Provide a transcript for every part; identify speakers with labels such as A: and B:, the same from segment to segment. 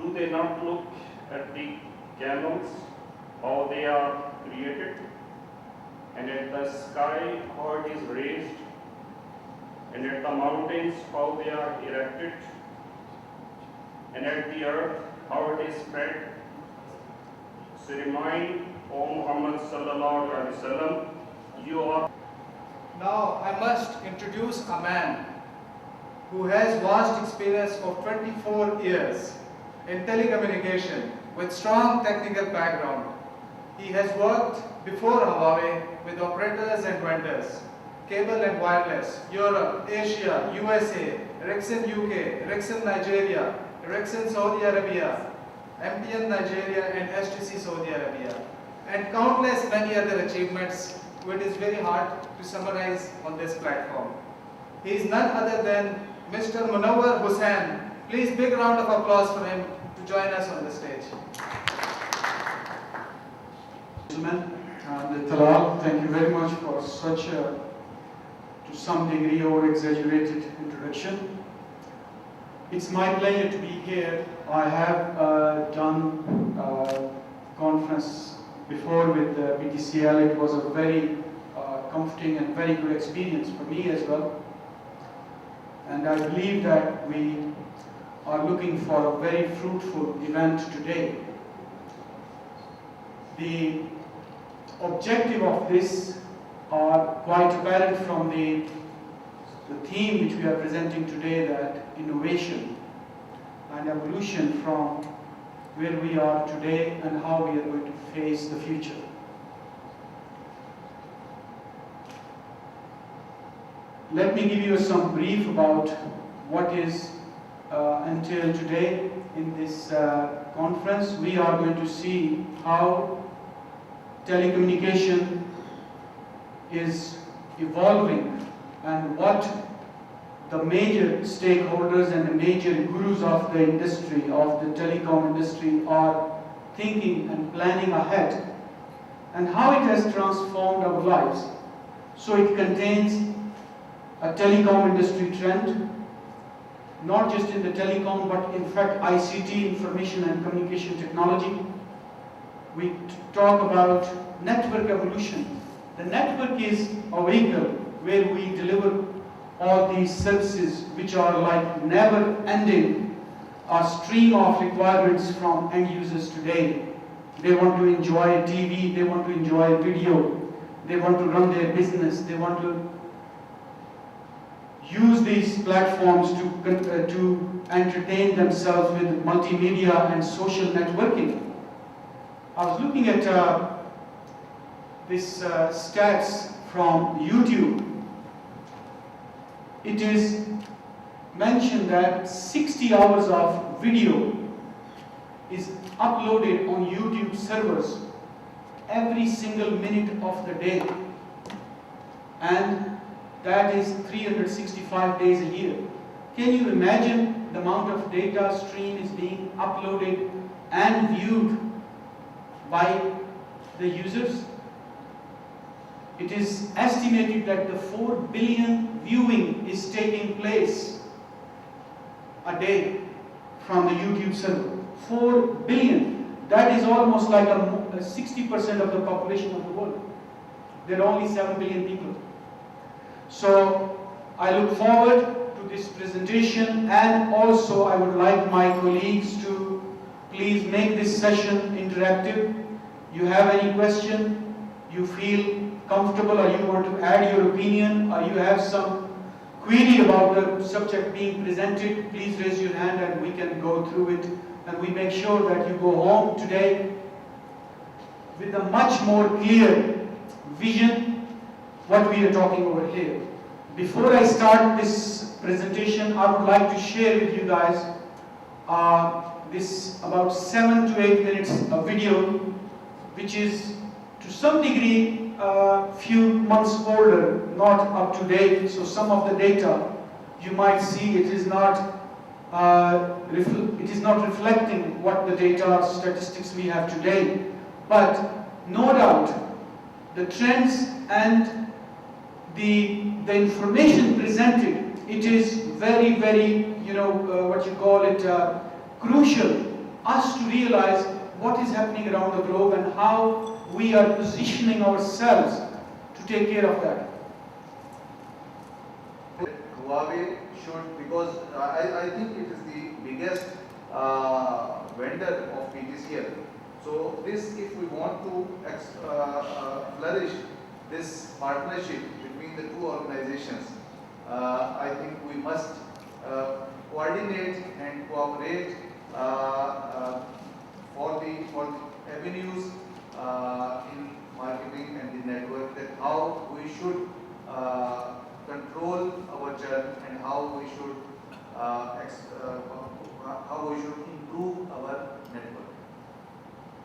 A: Do they not look at the camels, how they are created, and at the sky, how it is raised, and at the mountains, how they are erected, and at the earth, how it is spread? So remind, O Muhammad sallallahu alaihi wasallam, you are.
B: Now I must introduce a man who has vast experience of 24 years in telecommunication with strong technical background. He has worked before Huawei with operators and vendors, cable and wireless, Europe, Asia, USA, Ericsson UK, Ericsson Nigeria, Ericsson Saudi Arabia, MTN Nigeria and STC Saudi Arabia, and countless many other achievements which is very hard to summarize on this platform. He is none other than Mr. Munawwar Hussain. Please big round of applause for him to join us on the stage.
C: Gentlemen, Talal, thank you very much for such a, to some degree, over-exaggerated introduction. It's my pleasure to be here. I have done a conference before with PTCL. It was a very comforting and very good experience for me as well. And I believe that we are looking for a very fruitful event today. The objective of this are quite apparent from the theme which we are presenting today, that innovation and evolution from where we are today and how we are going to face the future. Let me give you some brief about what is entailed today in this conference. We are going to see how telecommunication is evolving and what the major stakeholders and the major gurus of the industry, of the telecom industry, are thinking and planning ahead, and how it has transformed our lives. So it contains a telecom industry trend, not just in the telecom, but in fact ICT, information and communication technology. We talk about network evolution. The network is a vehicle where we deliver all these services which are like never ending, a stream of requirements from end users today. They want to enjoy TV, they want to enjoy video, they want to run their business, they want to use these platforms to entertain themselves with multimedia and social networking. I was looking at this stats from YouTube. It is mentioned that 60 hours of video is uploaded on YouTube servers every single minute of the day, and that is 365 days a year. Can you imagine the amount of data stream is being uploaded and viewed by the users? It is estimated that the 4 billion viewing is taking place a day from the YouTube server. 4 billion. That is almost like a 60% of the population of the world. There are only 7 billion people. So I look forward to this presentation, and also I would like my colleagues to please make this session interactive. You have any question, you feel comfortable, or you want to add your opinion, or you have some query about the subject being presented, please raise your hand and we can go through it, and we make sure that you go home today with a much more clear vision what we are talking over here. Before I start this presentation, I would like to share with you guys this about 7 to 8 minutes of video, which is to some degree few months older, not up to date. So some of the data you might see it is not reflecting what the data statistics we have today. But no doubt the trends and the information presented, it is very, very, what you call it, crucial us to realize what is happening around the globe and how we are positioning ourselves to take care of that.
D: Huawei should, because I think it is the biggest vendor of PTCL. So this, if we want to flourish this partnership between the two organizations, I think we must coordinate and cooperate for the avenues in marketing and the network, that how we should control our churn and how we should improve our network,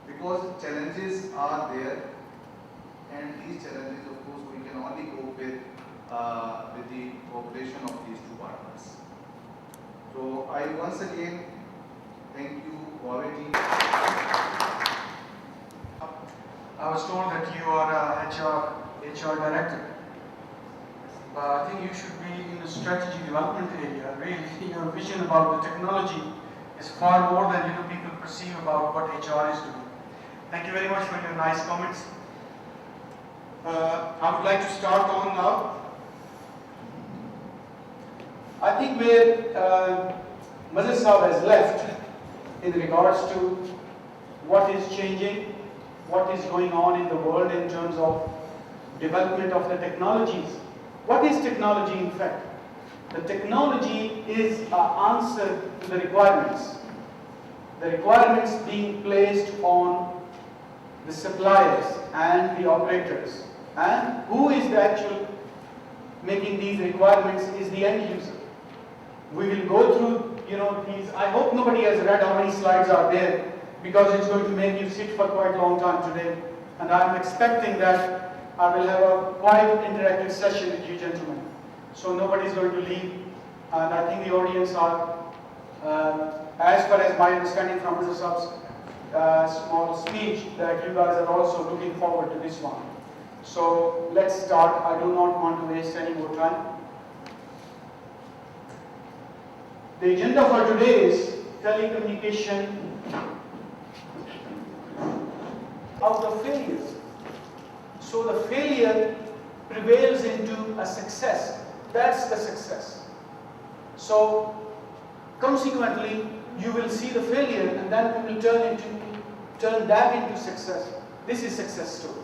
D: because challenges are there, and these challenges, of course, we can only cope with the cooperation of these two partners. So I once again thank you, Huawei team.
B: I was told that you are a HR director. But I think you should be in the strategy development area. Really, your vision about the technology is far more than people perceive about what HR is doing. Thank you very much for your nice comments. I would like to start on now.
C: I think where Mazhar Saab has left in regards to what is changing, what is going on in the world in terms of development of the technologies. What is technology in fact? The technology is an answer to the requirements. The requirements being placed on the suppliers and the operators. And who is the actual making these requirements is the end user. We will go through these. I hope nobody has read how many slides are there, because it's going to make you sit for quite a long time today. And I'm expecting that I will have a quite interactive session with you gentlemen. So nobody's going to leave. And I think the audience are, as far as my understanding from Mr. Saab's small speech, that you guys are also looking forward to this one. So let's start. I do not want to waste any more time. The agenda for today is telecommunication out of failures. So the failure prevails into a success. That's the success. So consequently, you will see the failure and then we will turn that into success. This is success story.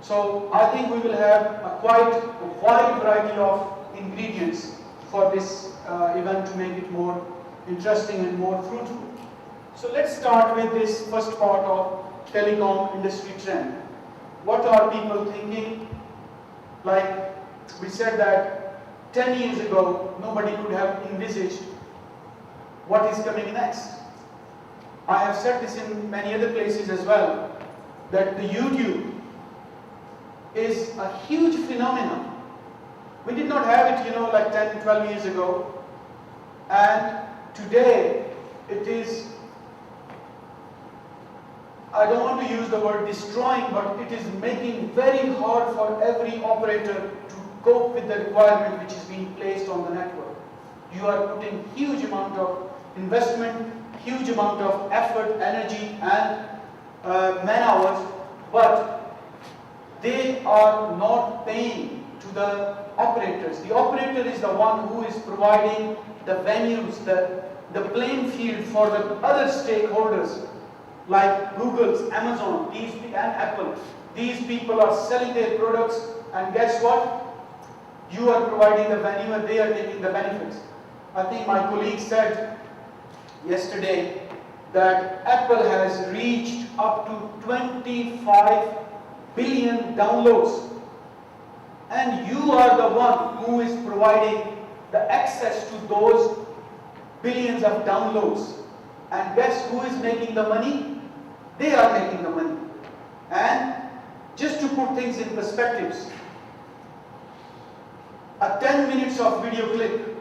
C: So I think we will have a quite wide variety of ingredients for this event to make it more interesting and more fruitful. So let's start with this first part of telecom industry trend. What are people thinking? Like we said that 10 years ago, nobody could have envisaged what is coming next. I have said this in many other places as well, that the YouTube is a huge phenomenon. We did not have it, like 10, 12 years ago. And today, it is, I don't want to use the word destroying, but it is making very hard for every operator to cope with the requirement which is being placed on the network. You are putting huge amount of investment, huge amount of effort, energy, and man hours, but they are not paying to the operators. The operator is the one who is providing the venues, the playing field for the other stakeholders like Google's, Amazon, and Apple. These people are selling their products, and guess what? You are providing the venue and they are taking the benefits. I think my colleague said yesterday that Apple has reached up to 25 billion downloads. And you are the one who is providing the access to those billions of downloads. And guess who is making the money? They are making the money. And just to put things in perspectives, a 10 minutes of video clip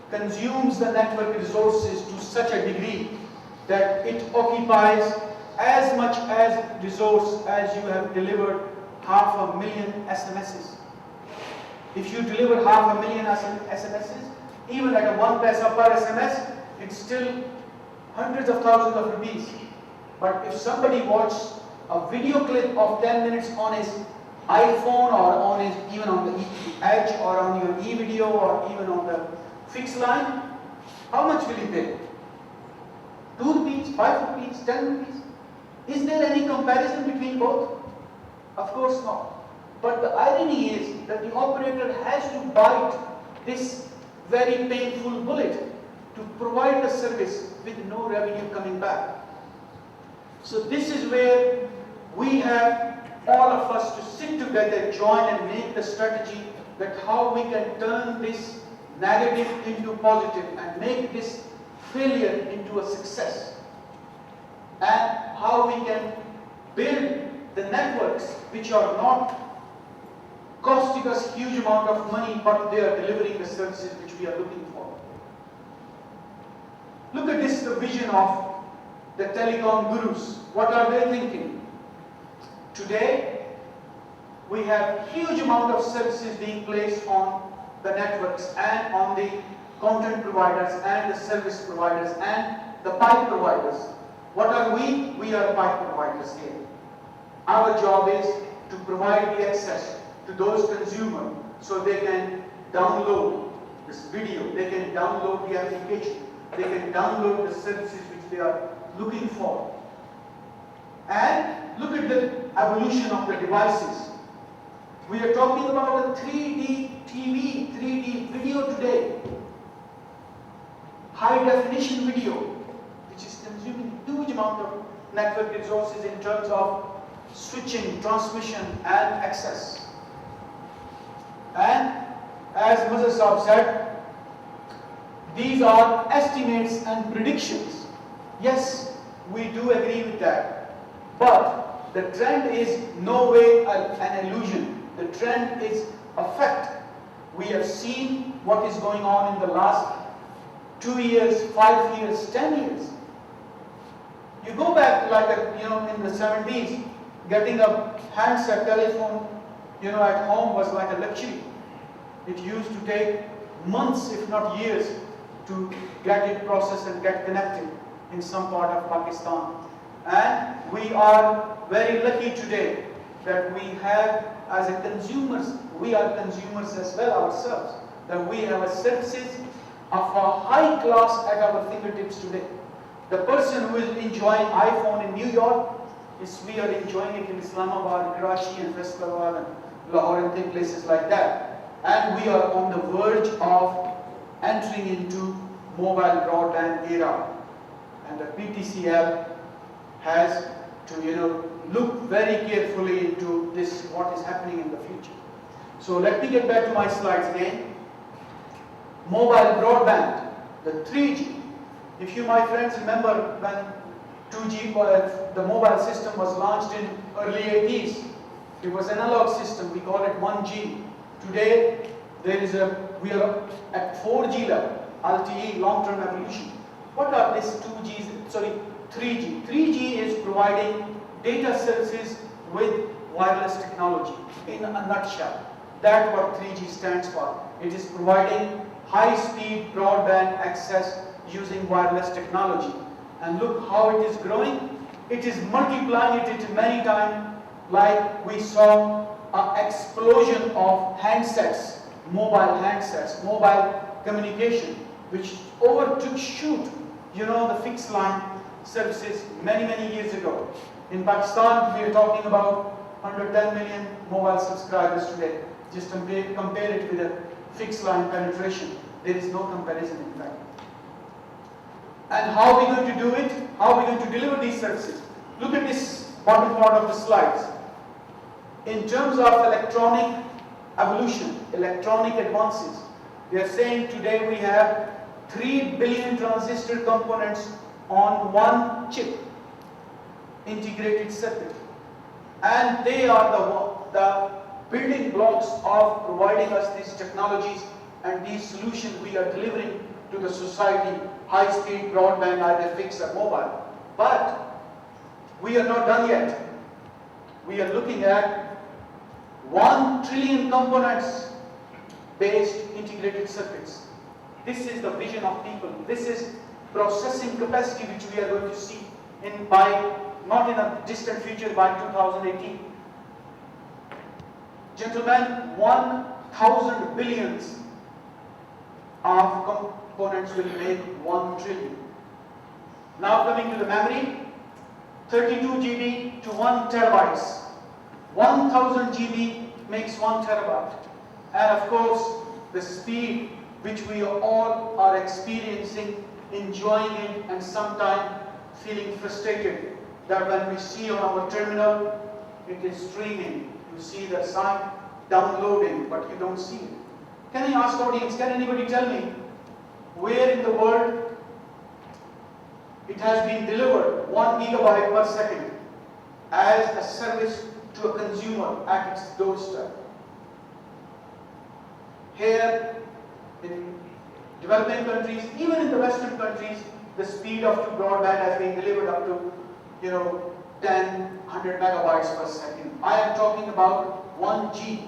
C: consumes the network resources to such a degree that it occupies as much as resource as you have delivered 500,000 SMSs. If you deliver 500,000 SMSs, even at a 1 paisa per SMS, it's still hundreds of thousands of rupees. But if somebody watches a video clip of 10 minutes on his iPhone or on his, even on the Edge or on your e-video or even on the fixed line, how much will he pay? 2 rupees, 5 rupees, 10 rupees? Is there any comparison between both? Of course not. But the irony is that the operator has to bite this very painful bullet to provide the service with no revenue coming back. So this is where we have all of us to sit together, join and make the strategy that how we can turn this negative into positive and make this failure into a success, and how we can build the networks which are not costing us huge amount of money, but they are delivering the services which we are looking for. Look at this, the vision of the telecom gurus. What are they thinking? Today, we have huge amount of services being placed on the networks and on the content providers and the service providers and the pipe providers. What are we? We are pipe providers here. Our job is to provide the access to those consumers so they can download this video, they can download the application, they can download the services which they are looking for. And look at the evolution of the devices. We are talking about a 3D TV, 3D video today. High definition video, which is consuming huge amount of network resources in terms of switching, transmission and access. And as Mr. Saab said, these are estimates and predictions. Yes, we do agree with that. But the trend is no way an illusion. The trend is a fact. We have seen what is going on in the last 2 years, 5 years, 10 years. You go back like in the 70s, getting a handset telephone at home was like a luxury. It used to take months, if not years, to get it processed and get connected in some part of Pakistan. And we are very lucky today that we have, as a consumers, we are consumers as well ourselves, that we have a services of a high class at our fingertips today. The person who is enjoying iPhone in New York, we are enjoying it in Islamabad, Karachi and Faisalabad and Lahore and places like that. And we are on the verge of entering into mobile broadband era. And the PTCL has to look very carefully into this, what is happening in the future. So let me get back to my slides again. Mobile broadband, the 3G. If you, my friends, remember when 2G, the mobile system was launched in early 80s, it was an analog system, we call it 1G. Today, we are at 4G level, LTE, long-term evolution. What are these 3G? 3G is providing data services with wireless technology in a nutshell. That's what 3G stands for. It is providing high-speed broadband access using wireless technology. And look how it is growing. It is multiplying it many times, like we saw an explosion of handsets, mobile communication, which overtook the fixed line services many years ago. In Pakistan, we are talking about 110 million mobile subscribers today. Just compare it with a fixed line penetration. There is no comparison in fact. And how are we going to do it? How are we going to deliver these services? Look at this bottom part of the slides. In terms of electronic evolution, electronic advances, they are saying today we have 3 billion transistor components on one chip, integrated circuit. And they are the building blocks of providing us these technologies and these solutions we are delivering to the society, high-speed broadband, either fixed or mobile. But we are not done yet. We are looking at 1 trillion components based integrated circuits. This is the vision of people. This is processing capacity which we are going to see not in a distant future, by 2018. Gentlemen, 1,000 billions of components will make 1 trillion. Now coming to the memory, 32 GB to 1 terabytes. 1000 GB makes 1 terabyte. And of course, the speed which we all are experiencing, enjoying it, and sometimes feeling frustrated that when we see on our terminal, it is streaming. You see the sign downloading, but you don't see it. Can I ask audience, can anybody tell me where in the world it has been delivered 1 gigabyte per second as a service to a consumer at its doorstep? Here in developing countries, even in the Western countries, the speed of broadband has been delivered up to 10, 100 megabytes per second. I am talking about 1G.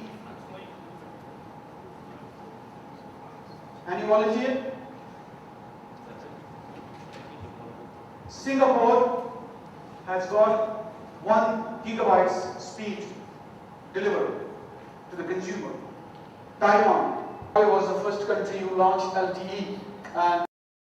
C: Any volunteer? Singapore has got 1 gigabyte speed delivered to the consumer. Taiwan was the first country who launched LTE, and